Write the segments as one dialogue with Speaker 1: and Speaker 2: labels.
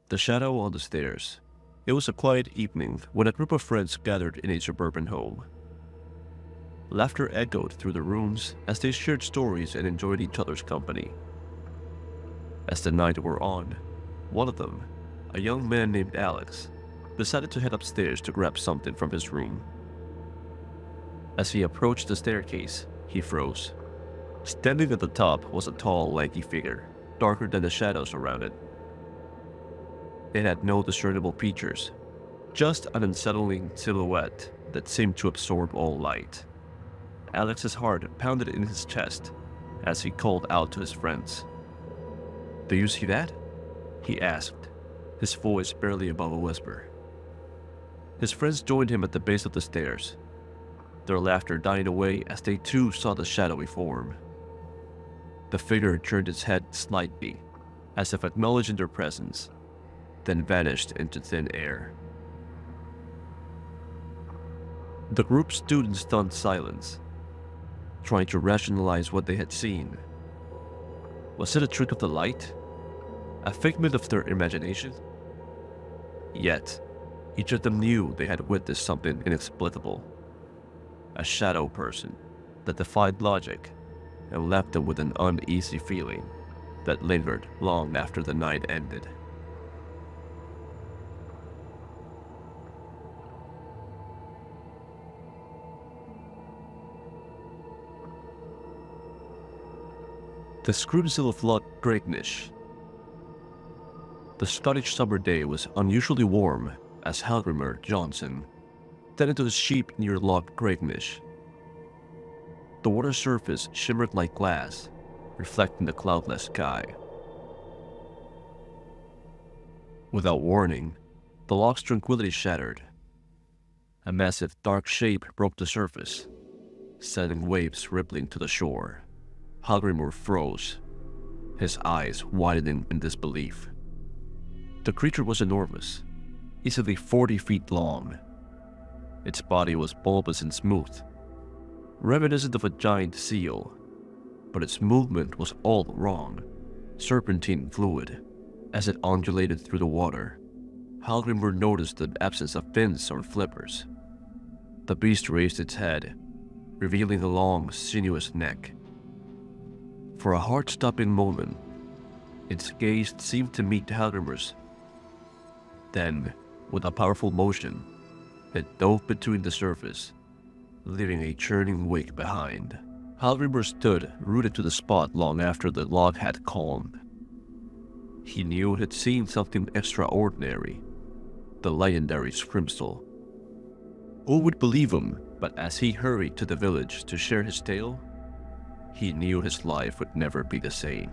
Speaker 1: The shadow on the stairs. It was a quiet evening when a group of friends gathered in a suburban home. Laughter echoed through the rooms as they shared stories and enjoyed each other's company. As the night wore on, one of them, a young man named Alex, decided to head upstairs to grab something from his room. As he approached the staircase, he froze. Standing at the top was a tall, lanky figure, darker than the shadows around it. It had no discernible features, just an unsettling silhouette that seemed to absorb all light. Alex's heart pounded in his chest as he called out to his friends. "Do you see that?" he asked, his voice barely above a whisper. His friends joined him at the base of the stairs, their laughter dying away as they too saw the shadowy form. The figure turned its head slightly, as if acknowledging their presence, then vanished into thin air. The group stood in stunned silence, trying to rationalize what they had seen. Was it a trick of the light? A figment of their imagination? Yet, each of them knew they had witnessed something inexplicable. A shadow person that defied logic and left them with an uneasy feeling that lingered long after the night ended. The Screwzilla Flood Greignish. The Scottish summer day was unusually warm as Halgrimer Johnson tended to his sheep near Loch Greignish. The water surface shimmered like glass, reflecting the cloudless sky. Without warning, the loch's tranquility shattered. A massive dark shape broke the surface, sending waves rippling to the shore. Halgrimer froze, his eyes widening in disbelief. The creature was enormous, easily 40 feet long. Its body was bulbous and smooth, reminiscent of a giant seal, but its movement was all wrong, serpentine fluid, as it undulated through the water. Halgrimer noticed the absence of fins or flippers. The beast raised its head, revealing a long, sinuous neck. For a heart-stopping moment, its gaze seemed to meet Halgrimer's. Then, with a powerful motion, it dove between the surface, leaving a churning wake behind. Halgrimer stood rooted to the spot long after the log had calmed. He knew it had seen something extraordinary, the legendary Scrimsel. Who would believe him? But as he hurried to the village to share his tale, he knew his life would never be the same.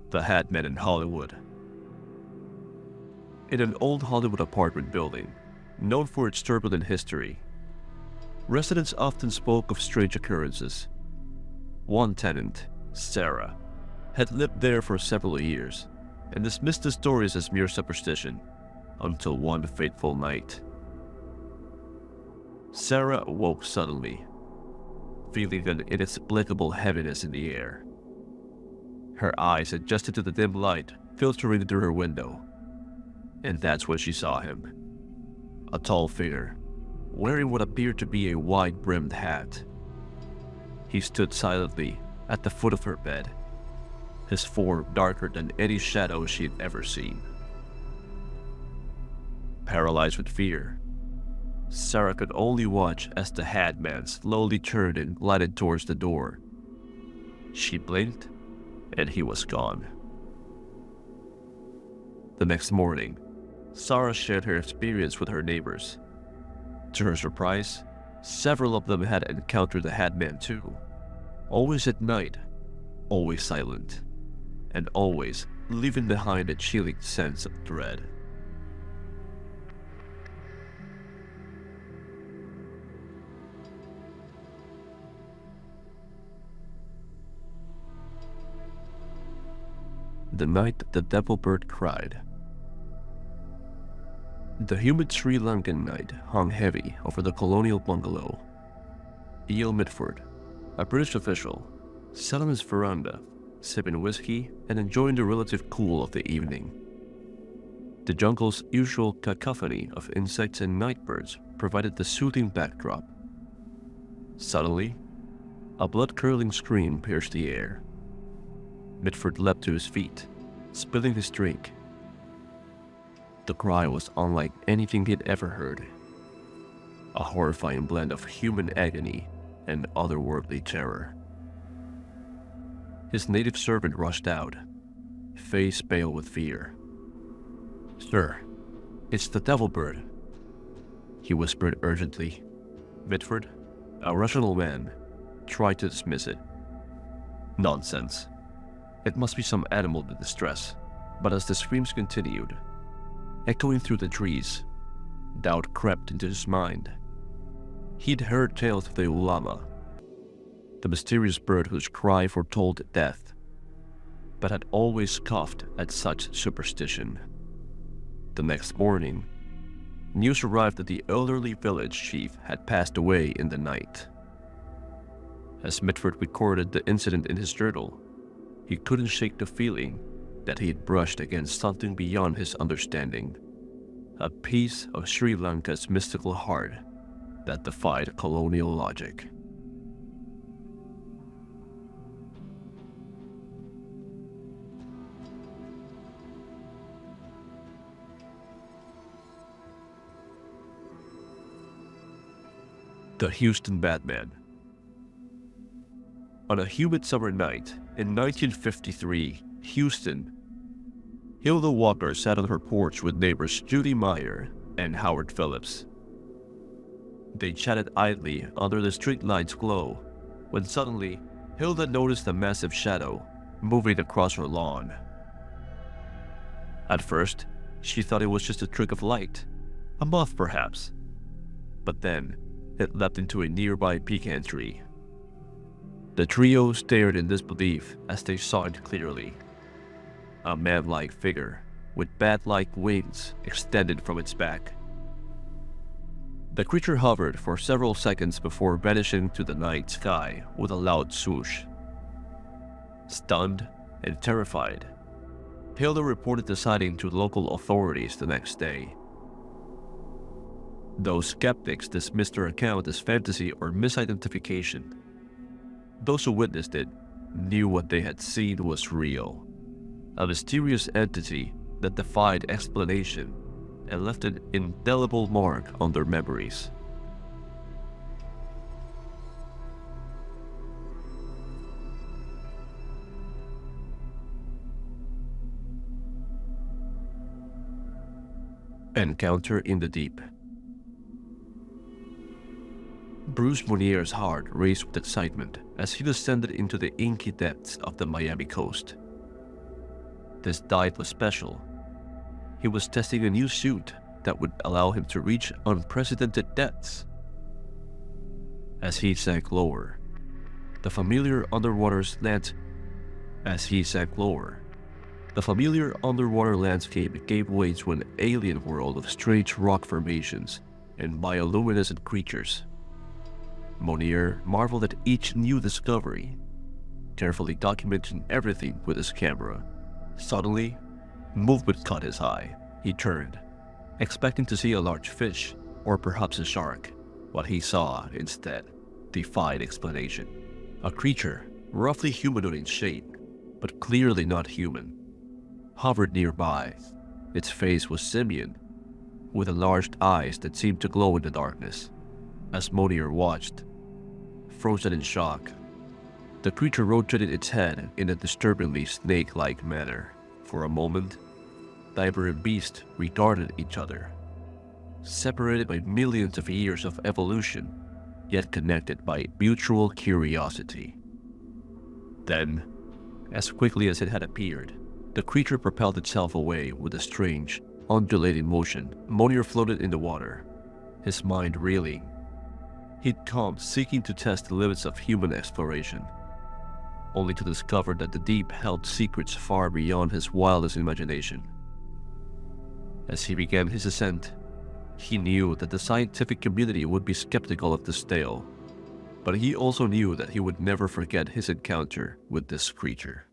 Speaker 1: The Hatman in Hollywood. In an old Hollywood apartment building, known for its turbulent history, residents often spoke of strange occurrences. One tenant, Sarah, had lived there for several years and dismissed the stories as mere superstition until one fateful night. Sarah awoke suddenly, feeling an inexplicable heaviness in the air. Her eyes adjusted to the dim light filtering through her window, and that's when she saw him. A tall figure, wearing what appeared to be a wide-brimmed hat. He stood silently at the foot of her bed, his form darker than any shadow she had ever seen. Paralyzed with fear, Sarah could only watch as the Hatman slowly turned and glided towards the door. She blinked, and he was gone. The next morning, Sarah shared her experience with her neighbors. To her surprise, several of them had encountered the Hatman too. Always at night, always silent, and always leaving behind a chilling sense of dread. The night the devil bird cried. The humid Sri Lankan night hung heavy over the colonial bungalow, E.L. Mitford, a British official, sat on his veranda, sipping whiskey and enjoying the relative cool of the evening. The jungle's usual cacophony of insects and nightbirds provided the soothing backdrop. Suddenly, a blood-curdling scream pierced the air. Mitford leapt to his feet, spilling his drink. The cry was unlike anything he'd ever heard. A horrifying blend of human agony and otherworldly terror. His native servant rushed out, face pale with fear. "Sir, it's the devil bird," he whispered urgently. Mitford, a rational man, tried to dismiss it. Nonsense. It must be some animal in distress. But as the screams continued, echoing through the trees, doubt crept into his mind. He'd heard tales of the ulama, the mysterious bird whose cry foretold death, but had always scoffed at such superstition. The next morning, news arrived that the elderly village chief had passed away in the night. As Mitford recorded the incident in his journal, he couldn't shake the feeling that he had brushed against something beyond his understanding, a piece of Sri Lanka's mystical heart that defied colonial logic. The Houston Batman. On a humid summer night in 1953, Houston, Hilda Walker sat on her porch with neighbors Judy Meyer and Howard Phillips. They chatted idly under the streetlight's glow when suddenly Hilda noticed a massive shadow moving across her lawn. At first, she thought it was just a trick of light, a moth perhaps. But then, it leapt into a nearby pecan tree. The trio stared in disbelief as they saw it clearly. A man-like figure with bat-like wings extended from its back. The creature hovered for several seconds before vanishing to the night sky with a loud swoosh. Stunned and terrified, Hilda reported the sighting to local authorities the next day. Those skeptics dismissed her account as fantasy or misidentification. Those who witnessed it knew what they had seen was real, a mysterious entity that defied explanation and left an indelible mark on their memories. Encounter in the Deep. Bruce Monier's heart raced with excitement as he descended into the inky depths of the Miami coast. This dive was special. He was testing a new suit that would allow him to reach unprecedented depths. As he sank lower, the familiar underwater landscape gave way to an alien world of strange rock formations and bioluminescent creatures. Monier marveled at each new discovery, carefully documenting everything with his camera. Suddenly, movement caught his eye. He turned, expecting to see a large fish or perhaps a shark. What he saw, instead, defied explanation. A creature, roughly humanoid in shape, but clearly not human, hovered nearby. Its face was simian, with enlarged eyes that seemed to glow in the darkness. As Monier watched, frozen in shock, the creature rotated its head in a disturbingly snake-like manner. For a moment, diver and beast regarded each other, separated by millions of years of evolution, yet connected by mutual curiosity. Then, as quickly as it had appeared, the creature propelled itself away with a strange, undulating motion. Monier floated in the water, his mind reeling. He'd come seeking to test the limits of human exploration, only to discover that the deep held secrets far beyond his wildest imagination. As he began his ascent, he knew that the scientific community would be skeptical of this tale, But he also knew that he would never forget his encounter with this creature.